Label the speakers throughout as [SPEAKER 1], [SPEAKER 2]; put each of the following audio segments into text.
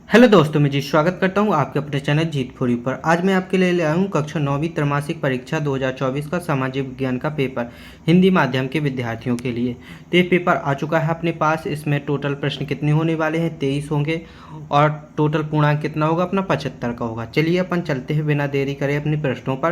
[SPEAKER 1] Hello दोस्तों, मैं जी स्वागत करता हूं आपके अपने चैनल जीत फोरी पर। आज मैं आपके लिए ले आया हूं कक्षा 9वीं त्रैमासिक परीक्षा 2024 का सामाजिक विज्ञान का पेपर हिंदी माध्यम के विद्यार्थियों के लिए। तो ये पेपर आ चुका है अपने पास। इसमें टोटल प्रश्न कितने होने वाले हैं? 23 होंगे और टोटल पूर्णांक कितना होगा अपना? 75 का होगा। चलिए अपन चलते हैं बिना देरी करे अपने प्रश्नों पर।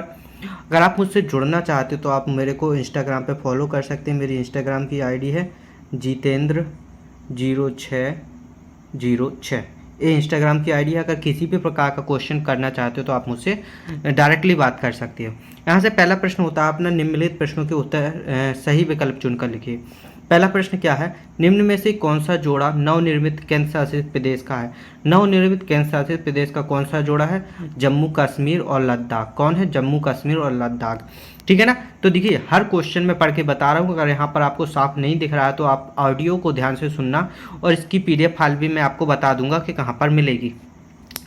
[SPEAKER 1] अगर आप मुझसे जुड़ना चाहते तो आप मेरे को इंस्टाग्राम पर फॉलो कर सकते हैं। मेरी इंस्टाग्राम की ID है जितेंद्र0606। ये इंस्टाग्राम की ID है। अगर किसी भी प्रकार का क्वेश्चन करना चाहते हो तो आप मुझसे डायरेक्टली बात कर सकते हो। यहाँ से पहला प्रश्न होता है अपना, निम्नलिखित प्रश्नों के उत्तर सही विकल्प चुनकर लिखिए। पहला प्रश्न क्या है? निम्न में से कौन सा जोड़ा नवनिर्मित केंद्र शासित प्रदेश का है? नवनिर्मित केंद्र शासित प्रदेश का कौन सा जोड़ा है? जम्मू कश्मीर और लद्दाख। कौन है? जम्मू कश्मीर और लद्दाख। ठीक है ना। तो देखिए, हर क्वेश्चन में पढ़ के बता रहा हूँ। अगर यहाँ पर आपको साफ नहीं दिख रहा है तो आप ऑडियो को ध्यान से सुनना, और इसकी PDF फाइल भी मैं आपको बता दूंगा कि कहाँ पर मिलेगी।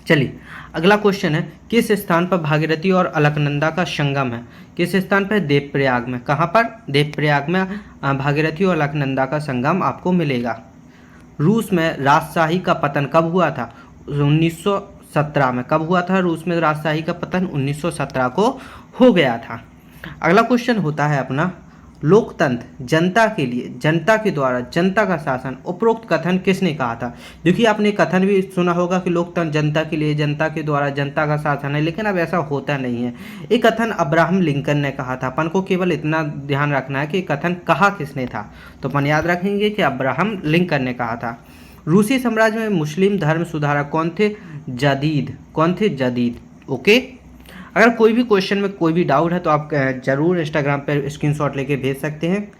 [SPEAKER 1] चलिए, अगला क्वेश्चन है, किस स्थान पर भागीरथी और अलकनंदा का संगम है? किस स्थान पर? देवप्रयाग में। कहाँ पर? देवप्रयाग में भागीरथी और अलकनंदा का संगम आपको मिलेगा। रूस में राजशाही का पतन कब हुआ था? 1917 में। कब हुआ था रूस में राजशाही का पतन? 1917 को हो गया था। अगला क्वेश्चन होता है अपना, लोकतंत्र जनता के लिए, जनता के द्वारा जनता का शासन, उपरोक्त कथन किसने कहा था? देखिए, आपने कथन भी सुना होगा कि लोकतंत्र जनता के लिए, जनता के द्वारा जनता का शासन है, लेकिन अब ऐसा होता नहीं है। ये कथन अब्राहम लिंकन ने कहा था। अपन को केवल इतना ध्यान रखना है कि कथन कहा किसने था। तो अपन याद रखेंगे कि अब्राहम लिंकन ने कहा था। रूसी साम्राज्य में मुस्लिम धर्म सुधारक कौन थे? जदीद। कौन थे? जदीद। ओके। अगर कोई भी क्वेश्चन में कोई भी डाउट है तो आप जरूर इंस्टाग्राम पर स्क्रीनशॉट लेके भेज सकते हैं।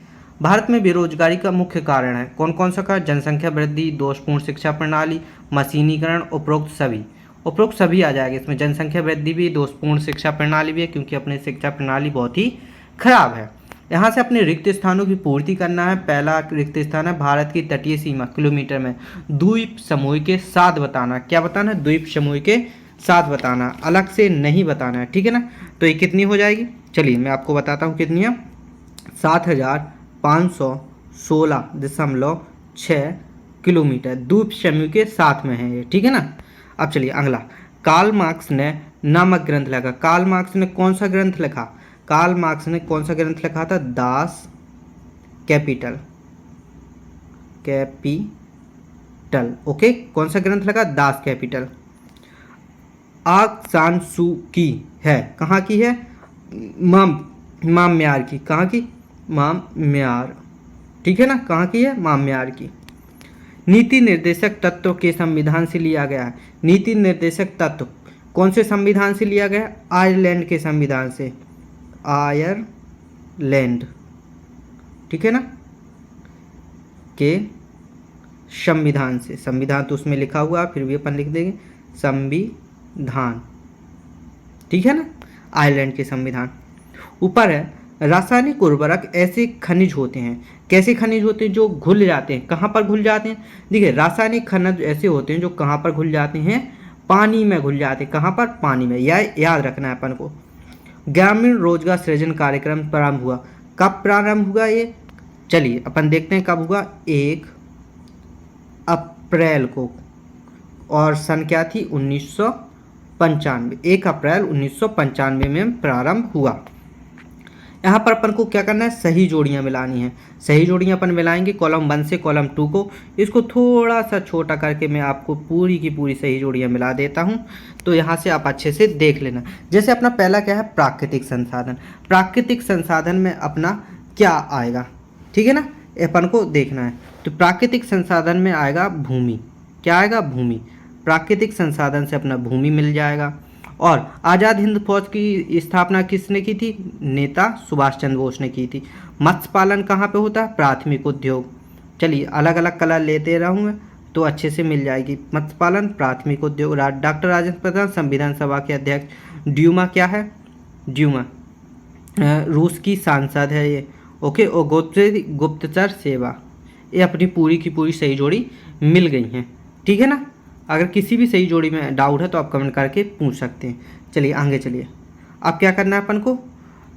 [SPEAKER 1] भारत में बेरोजगारी का मुख्य कारण है कौन कौन सा? का जनसंख्या वृद्धि, दोषपूर्ण शिक्षा प्रणाली, मशीनीकरण, उपरोक्त सभी। उपरोक्त सभी आ जाएगा इसमें। जनसंख्या वृद्धि भी, दोषपूर्ण शिक्षा प्रणाली भी है, क्योंकि अपनी शिक्षा प्रणाली बहुत ही खराब है। यहाँ से अपने रिक्त स्थानों की पूर्ति करना है। पहला रिक्त स्थान है भारत की तटीय सीमा किलोमीटर में, द्वीप समूह के साथ बताना। क्या बताना है? द्वीप समूह के साथ बताना, अलग से नहीं बताना है। ठीक है ना। तो ये कितनी हो जाएगी? चलिए मैं आपको बताता हूँ कितनी है। 7516.6 किलोमीटर द्वीप समूह के साथ में है ये। ठीक है ना। अब चलिए अगला, कार्ल मार्क्स ने नामक ग्रंथ लिखा। कार्ल मार्क्स ने कौन सा ग्रंथ लिखा? कार्ल मार्क्स ने कौन सा ग्रंथ लिखा था? Das Kapital. कैपिटल। ओके। कौन सा ग्रंथ लिखा? Das Kapital. आंग सान सू की है, कहाँ की है? म्यांमार की। कहाँ की? म्यांमार। ठीक है ना। कहाँ की है? म्यांमार की। नीति निर्देशक तत्व के संविधान से लिया गया है। नीति निर्देशक तत्व कौन से संविधान से लिया गया? आयरलैंड के संविधान से। आयरलैंड। ठीक है ना। के संविधान से। संविधान तो उसमें लिखा हुआ, फिर भी अपन लिख देंगे संविधान। ठीक है ना। आयरलैंड के संविधान। ऊपर है, रासायनिक उर्वरक ऐसे खनिज होते हैं। कैसे खनिज होते हैं? जो घुल जाते हैं। कहाँ पर घुल जाते हैं? देखिए, रासायनिक खनिज ऐसे होते हैं जो कहाँ पर घुल जाते हैं? पानी में घुल जाते हैं। कहाँ पर? पानी में। यह याद रखना है अपन को। ग्रामीण रोजगार सृजन कार्यक्रम प्रारंभ हुआ। कब प्रारंभ हुआ ये? चलिए अपन देखते हैं कब हुआ। 1 अप्रैल को। और सन क्या थी? 1995। 1 अप्रैल 1995 में प्रारंभ हुआ। यहाँ पर अपन को क्या करना है? सही जोड़ियाँ मिलानी है। सही जोड़ियाँ अपन मिलाएंगे कॉलम 1 से कॉलम 2 को। इसको थोड़ा सा छोटा करके मैं आपको पूरी की पूरी सही जोड़ियाँ मिला देता हूँ, तो यहाँ से आप अच्छे से देख लेना। जैसे अपना पहला क्या है? प्राकृतिक संसाधन। प्राकृतिक संसाधन में अपना क्या आएगा? ठीक है ना। अपन को देखना है। तो प्राकृतिक संसाधन में आएगा भूमि। क्या आएगा? भूमि। प्राकृतिक संसाधन से अपना भूमि मिल जाएगा। और आज़ाद हिंद फौज की स्थापना किसने की थी? नेता सुभाष चंद्र बोस ने की थी। मत्स्य पालन कहाँ पे होता है? प्राथमिक उद्योग। चलिए अलग अलग कलर लेते रहूँगा तो अच्छे से मिल जाएगी। मत्स्य पालन, प्राथमिक उद्योग। डॉक्टर राजेंद्र प्रसाद संविधान सभा के अध्यक्ष। ड्यूमा क्या है? ड्यूमा रूस की सांसद है ये। ओके। और गुप्तचर सेवा। ये अपनी पूरी की पूरी सही जोड़ी मिल गई हैं। ठीक है ना। अगर किसी भी सही जोड़ी में डाउट है तो आप कमेंट करके पूछ सकते हैं। चलिए आगे चलिए। अब क्या करना है अपन को?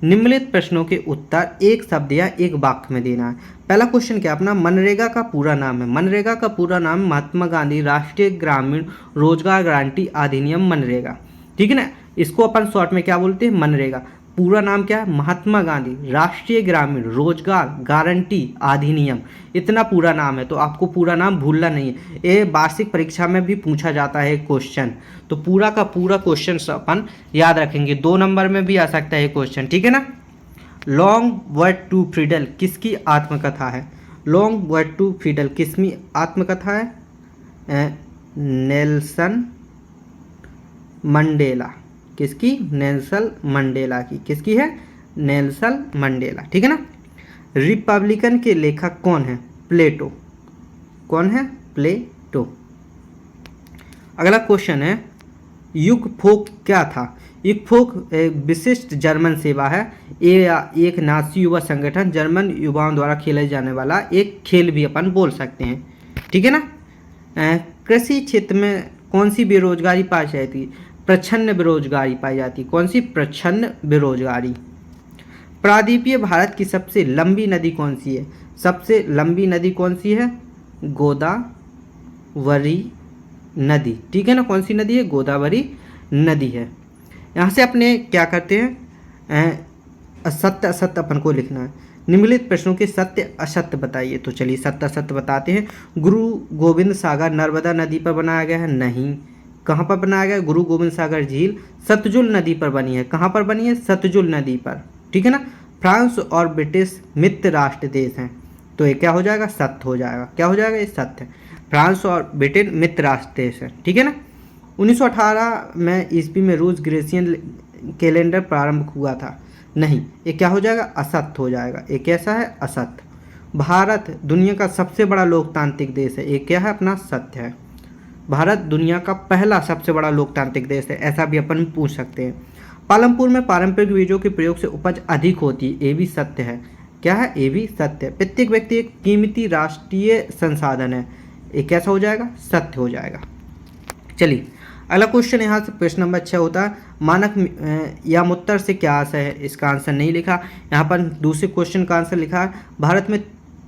[SPEAKER 1] निम्नलिखित प्रश्नों के उत्तर एक शब्द या एक वाक्य में देना है। पहला क्वेश्चन क्या अपना, मनरेगा का पूरा नाम है। मनरेगा का पूरा नाम महात्मा गांधी राष्ट्रीय ग्रामीण रोजगार गारंटी अधिनियम मनरेगा, ठीक है ना। इसको अपन शॉर्ट में क्या बोलते हैं, मनरेगा। पूरा नाम क्या है, महात्मा गांधी राष्ट्रीय ग्रामीण रोजगार गारंटी अधिनियम, इतना पूरा नाम है। तो आपको पूरा नाम भूलना नहीं है, ये वार्षिक परीक्षा में भी पूछा जाता है क्वेश्चन। तो पूरा का पूरा क्वेश्चन अपन याद रखेंगे, 2 नंबर में भी आ सकता है क्वेश्चन, ठीक है ना। लॉन्ग वर्ड टू फ्रीडल किसकी आत्मकथा है। लॉन्ग वर्ड टू फ्रीडल किसकी आत्मकथा है, नेल्सन मंडेला। किसकी, नेल्सन मंडेला की। किसकी है, नेल्सन मंडेला, ठीक है ना। रिपब्लिकन के लेखक कौन है, प्लेटो। कौन है, प्लेटो। अगला क्वेश्चन है, युगफोक क्या था। युगफोक विशिष्ट जर्मन सेवा है, ये एक नाजी युवा संगठन जर्मन युवाओं द्वारा खेले जाने वाला एक खेल भी अपन बोल सकते हैं, ठीक है ना। कृषि क्षेत्र में कौन सी बेरोजगारी पाई जाती है, प्रच्छन्न बेरोजगारी पाई जाती है। कौन सी, प्रच्छन्न बेरोजगारी। प्रायद्वीपीय भारत की सबसे लंबी नदी कौन सी है, सबसे लंबी नदी कौन सी है, गोदावरी नदी, ठीक है ना। कौन सी नदी है, गोदावरी नदी है। यहाँ से अपने क्या करते हैं, सत्य असत्य अपन को लिखना है। निम्नलिखित प्रश्नों के सत्य असत्य बताइए। तो चलिए सत्य असत्य बताते हैं। गुरु गोविंद सागर नर्मदा नदी पर बनाया गया है, नहीं। कहाँ पर बनाया गया है, गुरु गोविंद सागर झील सतलुज नदी पर बनी है। कहाँ पर बनी है, सतलुज नदी पर, ठीक है ना। फ्रांस और ब्रिटिश मित्र राष्ट्र देश हैं, तो ये क्या हो जाएगा, सत्य हो जाएगा। क्या हो जाएगा, ये सत्य है। फ्रांस और ब्रिटेन मित्र राष्ट्र देश है, ठीक है ना। 1918 में ईस्वी में रूस ग्रेसियन कैलेंडर प्रारंभ हुआ था, नहीं। ये क्या हो जाएगा, असत्य हो जाएगा। ये कैसा है, असत्य। भारत दुनिया का सबसे बड़ा लोकतांत्रिक देश है, ये क्या है अपना, सत्य है। भारत दुनिया का पहला सबसे बड़ा लोकतांत्रिक देश है, ऐसा भी अपन पूछ सकते हैं। पालमपुर में पारंपरिक बीजों के प्रयोग से उपज अधिक होती है, ये भी सत्य है। क्या है, ये भी सत्य है। प्रत्येक व्यक्ति एक कीमती राष्ट्रीय संसाधन है, ये कैसा हो जाएगा, सत्य हो जाएगा। चलिए अगला क्वेश्चन यहाँ से प्रश्न नंबर 6 होता है, मानक यामोत्तर से क्या आशय है। इसका आंसर नहीं लिखा, यहाँ पर दूसरे क्वेश्चन का आंसर लिखा है, भारत में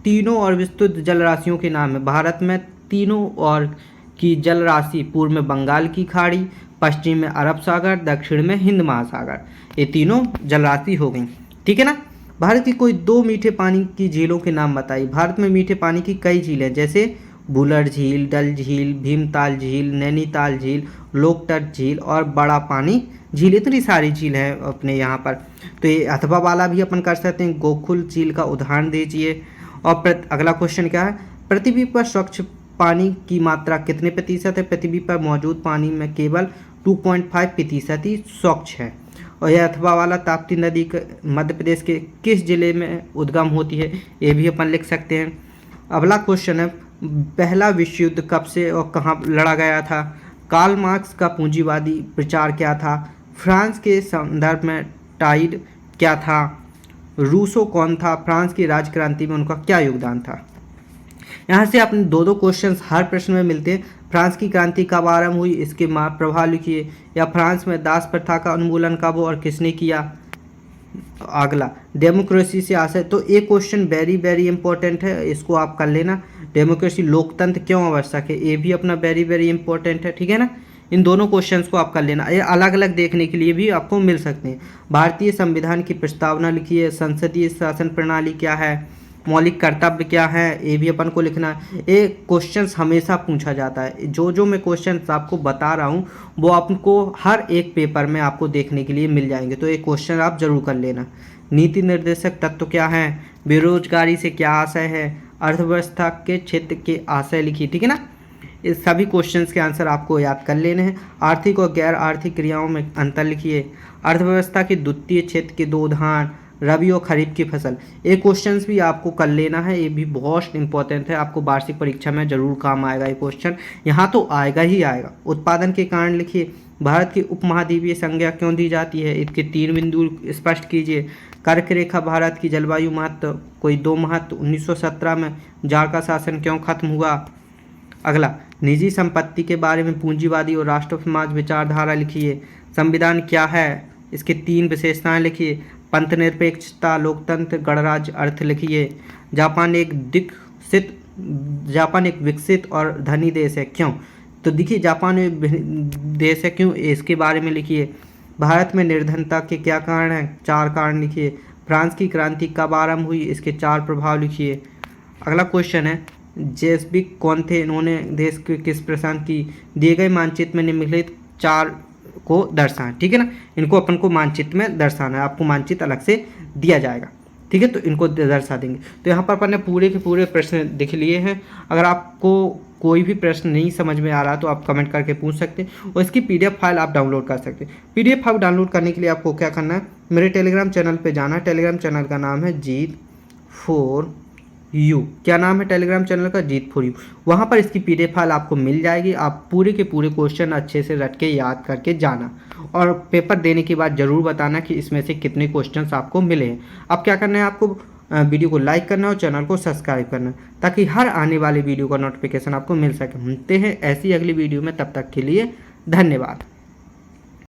[SPEAKER 1] तीनों और विस्तृत जल राशियों के नाम है। भारत में तीनों और की जल राशि, पूर्व में बंगाल की खाड़ी, पश्चिम में अरब सागर, दक्षिण में हिंद महासागर, ये तीनों जल राशि हो गई, ठीक है ना। भारत की कोई 2 मीठे पानी की झीलों के नाम बताइए। भारत में मीठे पानी की कई झीलें, जैसे बुलर झील, डल झील, भीमताल झील, नैनीताल झील, लोकतट झील और बड़ा पानी झील, इतनी सारी झील है अपने यहाँ पर। तो ये अथवा वाला भी अपन कर सकते हैं, गोकुल झील का उदाहरण दीजिए। और अगला क्वेश्चन क्या है, पृथ्वी पर स्वच्छ पानी की मात्रा कितने प्रतिशत है। पृथ्वी पर मौजूद पानी में केवल 2.5% ही स्वच्छ है। और यह अथवा वाला ताप्ती नदी मध्य प्रदेश के किस जिले में उद्गम होती है, ये भी अपन लिख सकते हैं। अगला क्वेश्चन है, पहला विश्व युद्ध कब से और कहाँ लड़ा गया था। कार्ल मार्क्स का पूंजीवादी प्रचार क्या था। फ्रांस के संदर्भ में टाइड क्या था। रूसो कौन था, फ्रांस की राजक्रांति में उनका क्या योगदान था। यहाँ से अपने 2 क्वेश्चन्स हर प्रश्न में मिलते हैं। फ्रांस की क्रांति कब आरंभ हुई, इसके प्रभाव लिखिए। या फ्रांस में दास प्रथा का उन्मूलन कब और किसने किया। अगला, डेमोक्रेसी से आशय, तो एक क्वेश्चन वेरी वेरी इंपॉर्टेंट है, इसको आप कर लेना। डेमोक्रेसी, लोकतंत्र क्यों आवश्यक है, ये भी अपना वेरी वेरी इंपॉर्टेंट है, ठीक है ना। इन दोनों क्वेश्चंस को आप कर लेना, ये अलग अलग देखने के लिए भी आपको मिल सकते हैं। भारतीय संविधान की प्रस्तावना लिखिए। संसदीय शासन प्रणाली क्या है, मौलिक कर्तव्य क्या है, ये भी अपन को लिखना है। ये क्वेश्चंस हमेशा पूछा जाता है। जो मैं क्वेश्चंस आपको बता रहा हूँ वो आपको हर एक पेपर में आपको देखने के लिए मिल जाएंगे, तो ये क्वेश्चन आप जरूर कर लेना। नीति निर्देशक तत्व क्या है, बेरोजगारी से क्या आशय है, अर्थव्यवस्था के क्षेत्र के आशय लिखिए, ठीक है ना। इस सभी क्वेश्चंस के आंसर आपको याद कर लेने हैं। आर्थिक और गैर आर्थिक क्रियाओं में अंतर लिखिए। अर्थव्यवस्था के द्वितीय क्षेत्र के 2 उदाहरण, रबी और खरीफ की फसल, ये क्वेश्चंस भी आपको कर लेना है। ये भी बहुत इंपॉर्टेंट है, आपको वार्षिक परीक्षा में जरूर काम आएगा ये क्वेश्चन, यहाँ तो आएगा ही आएगा। उत्पादन के कारण लिखिए। भारत की उपमहाद्वीपीय संज्ञा क्यों दी जाती है, इसके 3 बिंदु स्पष्ट कीजिए। कर्क रेखा भारत की जलवायु महत्व, कोई 2 महत्व। 1917 में जार का शासन क्यों खत्म हुआ। अगला, निजी संपत्ति के बारे में पूंजीवादी और राष्ट्र समाज विचारधारा लिखिए। संविधान क्या है, इसके 3 विशेषताएं लिखिए। पंथ निरपेक्षता, लोकतंत्र, गणराज्य। अर्थ लिखिए। जापान एक विकसित और धनी देश है, क्यों? तो देखिए जापान एक देश है क्यों, इसके बारे में लिखिए। भारत में निर्धनता के क्या कारण हैं? 4 कारण लिखिए। फ्रांस की क्रांति कब आरंभ हुई? इसके 4 प्रभाव लिखिए। अगला क्वेश्चन है, जेसबिक कौन थे? इन्होंने देश के किस प्रशांत की? दिए गए मानचित्र में निम्नलिखित 4 को दर्शाएं। ठीक है ना, इनको अपन को मानचित्र में दर्शाना है, आपको मानचित्र अलग से दिया जाएगा। ठीक है, तो इनको दर्शा देंगे। तो यहाँ पर अपन ने पूरे के पूरे प्रश्न लिख लिए हैं। अगर आपको कोई भी प्रश्न नहीं समझ में आ रहा तो आप कमेंट करके पूछ सकते हैं, और इसकी पीडीएफ फाइल आप डाउनलोड कर सकते हैं। पीडीएफ फाइल डाउनलोड करने के लिए आपको क्या करना है, मेरे टेलीग्राम चैनल पे जाना है। टेलीग्राम चैनल का नाम है G4U। क्या नाम है टेलीग्राम चैनल का? G4U। वहाँ पर इसकी पीडीएफ फाइल आपको मिल जाएगी। आप पूरे के पूरे क्वेश्चन अच्छे से रट के याद करके जाना, और पेपर देने के बाद ज़रूर बताना कि इसमें से कितने क्वेश्चंस आपको मिले हैं। अब क्या करना है, आपको वीडियो को लाइक करना है और चैनल को सब्सक्राइब करना है, ताकि हर आने वाले वीडियो का नोटिफिकेशन आपको मिल सके। मिलते हैं ऐसी अगली वीडियो में, तब तक के लिए धन्यवाद।